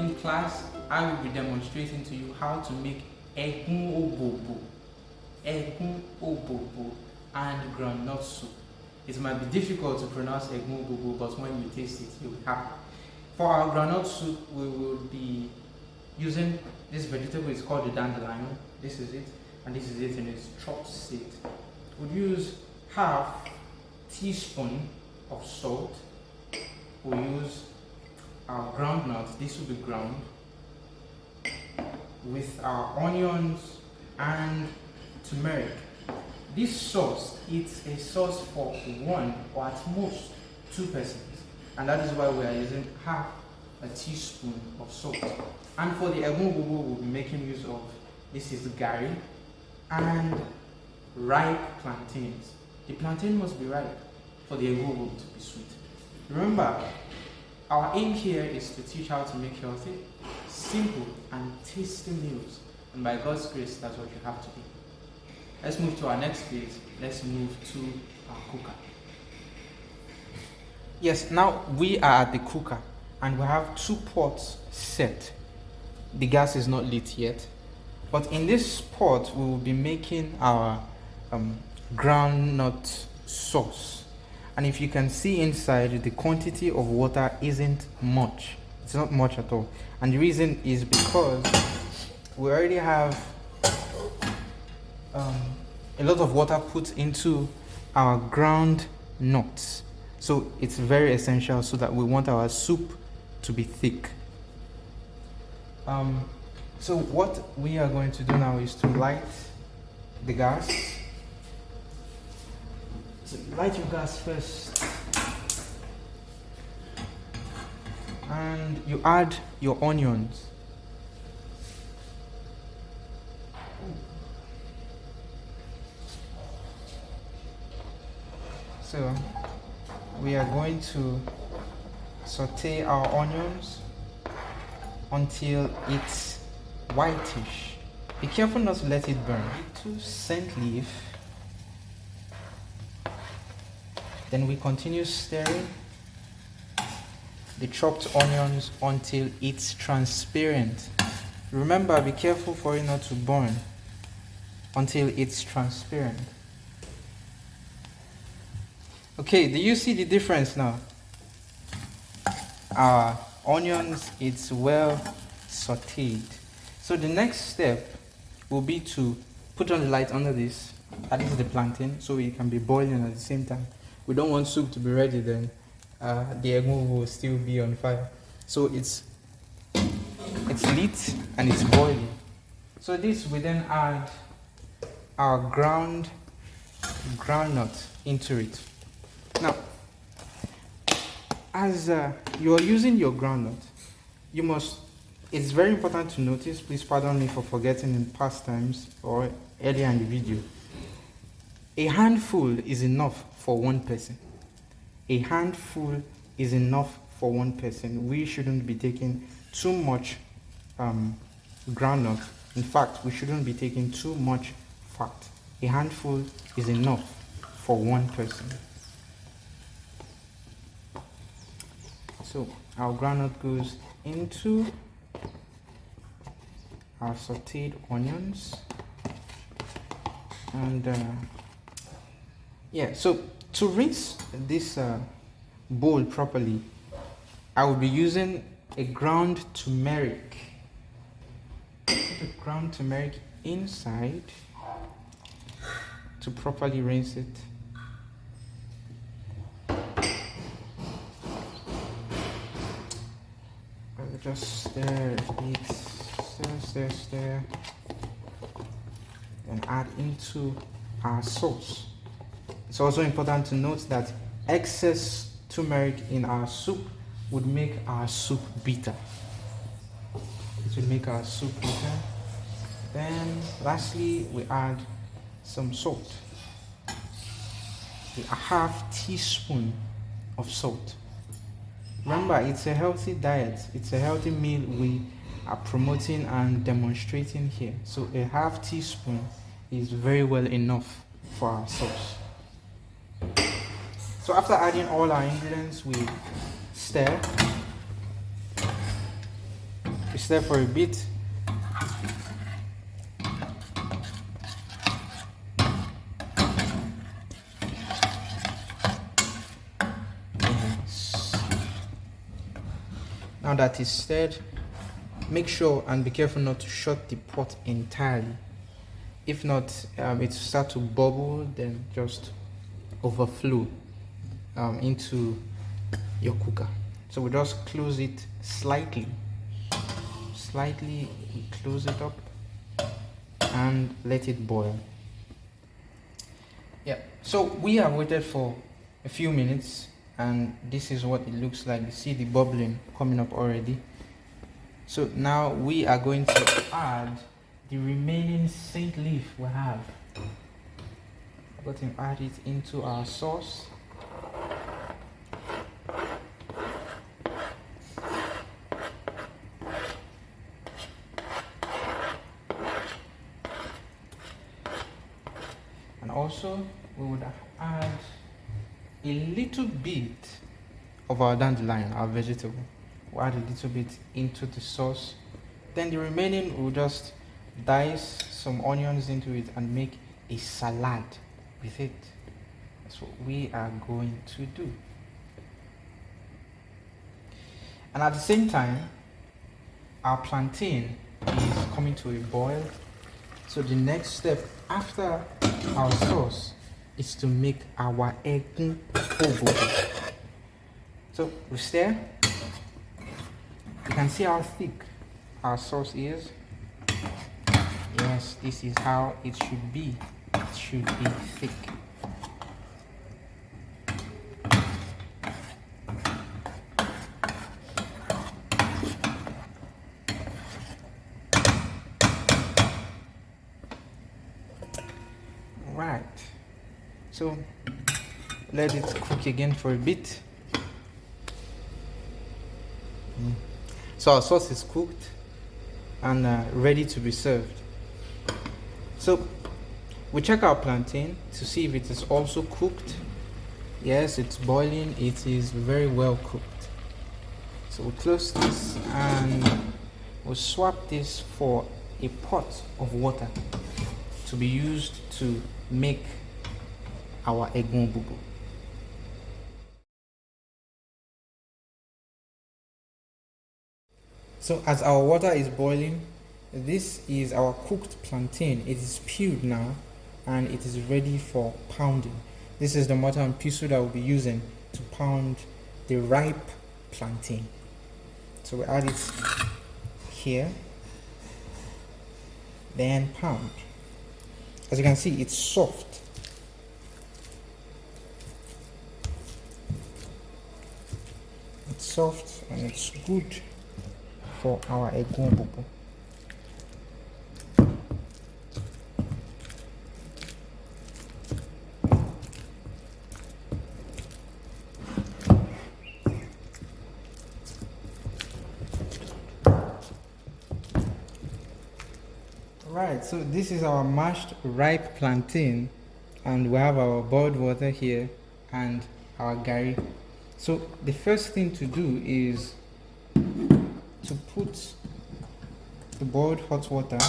in class, I will be demonstrating to you how to make Egun-O-Bobo, Egun-O-Bobo and groundnut soup. It might be difficult to pronounce Egun-O-Bobo, but when you taste it, you'll be happy. For our groundnut soup, we will be using this vegetable. It's called the dandelion. This is it, and this is it in its chopped state. We'll use half teaspoon of salt. We'll use our groundnuts. This will be ground with our onions and turmeric. This sauce, it's a sauce for one or at most 2 persons, and that is why we are using half a teaspoon of salt. And for the Egun-O-Bobo, we'll be making use of, this is Garri and ripe plantains. The plantain must be ripe for the Egun-O-Bobo to be sweet. Remember, our aim here is to teach how to make healthy, simple and tasty meals, and by God's grace, that's what you have to do. Let's move to our next phase. Let's move to our cooker. Yes, now we are at the cooker and we have 2 pots set. The gas is not lit yet, but in this pot we will be making our groundnut sauce. And if you can see inside, the quantity of water isn't much. It's not much at all. And the reason is because we already have a lot of water put into our ground nuts. So it's very essential, so that we want our soup to be thick. So what we are going to do now is to light the gas. So light your gas first, and you add your onions. So we are going to saute our onions until it's whitish. Be careful not to let it burn. To scent leaf. Then we continue stirring the chopped onions until it's transparent. Remember, be careful for it not to burn until it's transparent. Okay, do you see the difference now? Our onions, it's well sauteed. So the next step will be to put on the light under this. That is the plantain, so it can be boiling at the same time. We don't want soup to be ready, then the Egun-O-Bobo will still be on fire. So it's lit and it's boiling. So this, we then add our groundnut into it. Now, as you are using your groundnut, it's very important to notice, please pardon me for forgetting in past times or earlier in the video, a handful is enough for 1 person. A handful is enough for 1 person. We shouldn't be taking too much groundnut. In fact, we shouldn't be taking too much fat. A handful is enough for 1 person. So our groundnut goes into our sauteed onions, and so to rinse this bowl properly, I will be using a ground turmeric. Put the ground turmeric inside to properly rinse it. Just stir it, stir, and add into our sauce. It's also important to note that excess turmeric in our soup would make our soup bitter. It would make our soup bitter. Then lastly, we add some salt. A half teaspoon of salt. Remember, it's a healthy diet. It's a healthy meal we are promoting and demonstrating here. So a half teaspoon is very well enough for our sauce. So after adding all our ingredients, we stir. You stir for a bit. Yes. Now that it's stirred, make sure and be careful not to shut the pot entirely. If not, it will start to bubble, then just overflow into your cooker. So we just close it slightly. We close it up and let it boil. Yeah, so we have waited for a few minutes and this is what it looks like. You see the bubbling coming up already. So now we are going to add the remaining saint leaf we have. We're going to add it into our sauce. And also we would add a little bit of our dandelion, our vegetable. We'll add a little bit into the sauce. Then the remaining we'll just dice some onions into it and make a salad with it. That's what we are going to do. And at the same time, our plantain is coming to a boil. So the next step after our sauce is to make our Egun-O-Bobo. So we stir. You can see how thick our sauce is. Yes, this is how it should be. It should be thick. Right. So let it cook again for a bit. So our sauce is cooked and ready to be served. So we check our plantain to see if it is also cooked. Yes, it's boiling. It is very well cooked. So we'll close this and we'll swap this for a pot of water to be used to make our Egun-O-Bobo. So as our water is boiling, this is our cooked plantain. It is peeled now and it is ready for pounding. This is the mortar and pestle that we'll be using to pound the ripe plantain. So we add it here, then pound. As you can see, it's soft. It's soft and it's good for our Egun-O-Bobo. Right, so this is our mashed ripe plantain and we have our boiled water here and our garri. So the first thing to do is to put the boiled hot water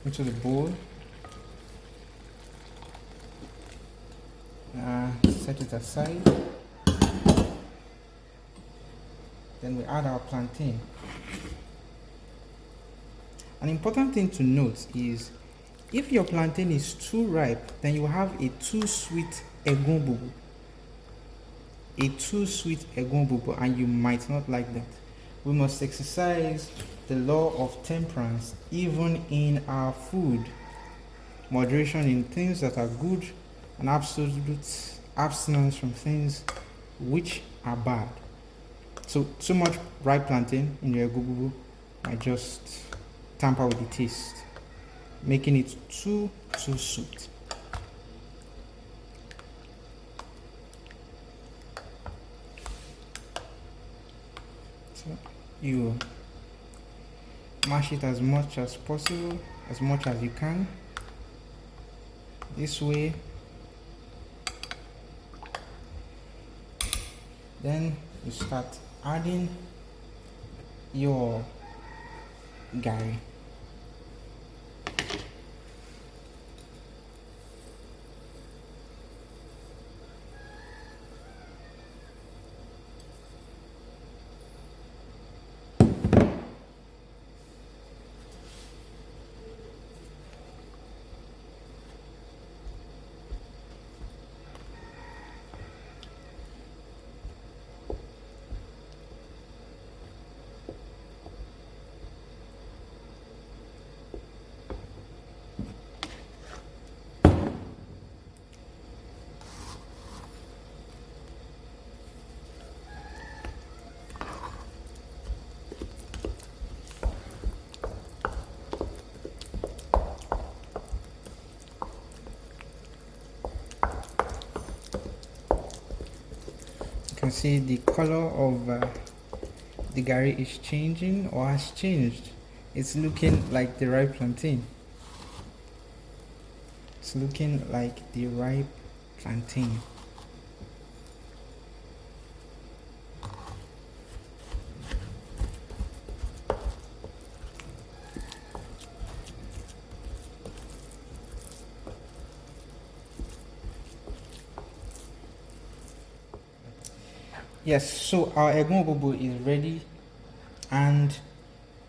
into the bowl. Set it aside. Then we add our plantain. An important thing to note is if your plantain is too ripe, then you will have a too sweet Egun-O-Bobo. A too sweet Egun-O-Bobo, and you might not like that. We must exercise the law of temperance even in our food. Moderation in things that are good and absolute abstinence from things which are bad. So too much ripe plantain in your Egun-O-Bobo might just tamper with the taste, making it too sweet. So you mash it as much as possible, as much as you can. This way. Then you start adding your Garri. You can see the color of the Garri is changing or has changed. It's looking like the ripe plantain. It's looking like the ripe plantain. Yes, so our Egun-O-Bobo is ready, and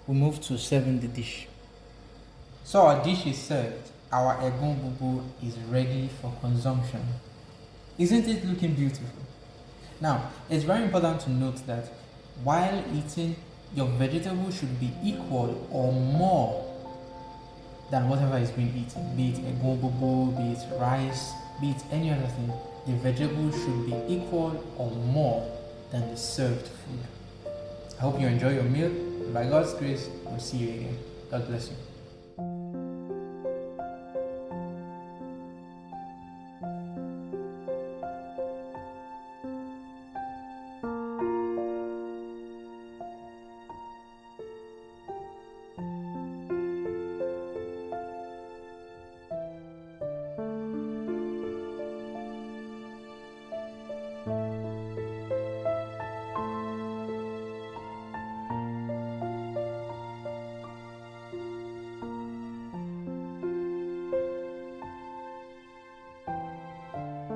we move to serving the dish. So our dish is served. Our Egun-O-Bobo is ready for consumption. Isn't it looking beautiful? Now, it's very important to note that while eating, your vegetables should be equal or more than whatever is being eaten, be it Egun-O-Bobo, be it rice, be it any other thing. The vegetables should be equal or more than the served food. I hope you enjoy your meal. By God's grace, we'll see you again. God bless you.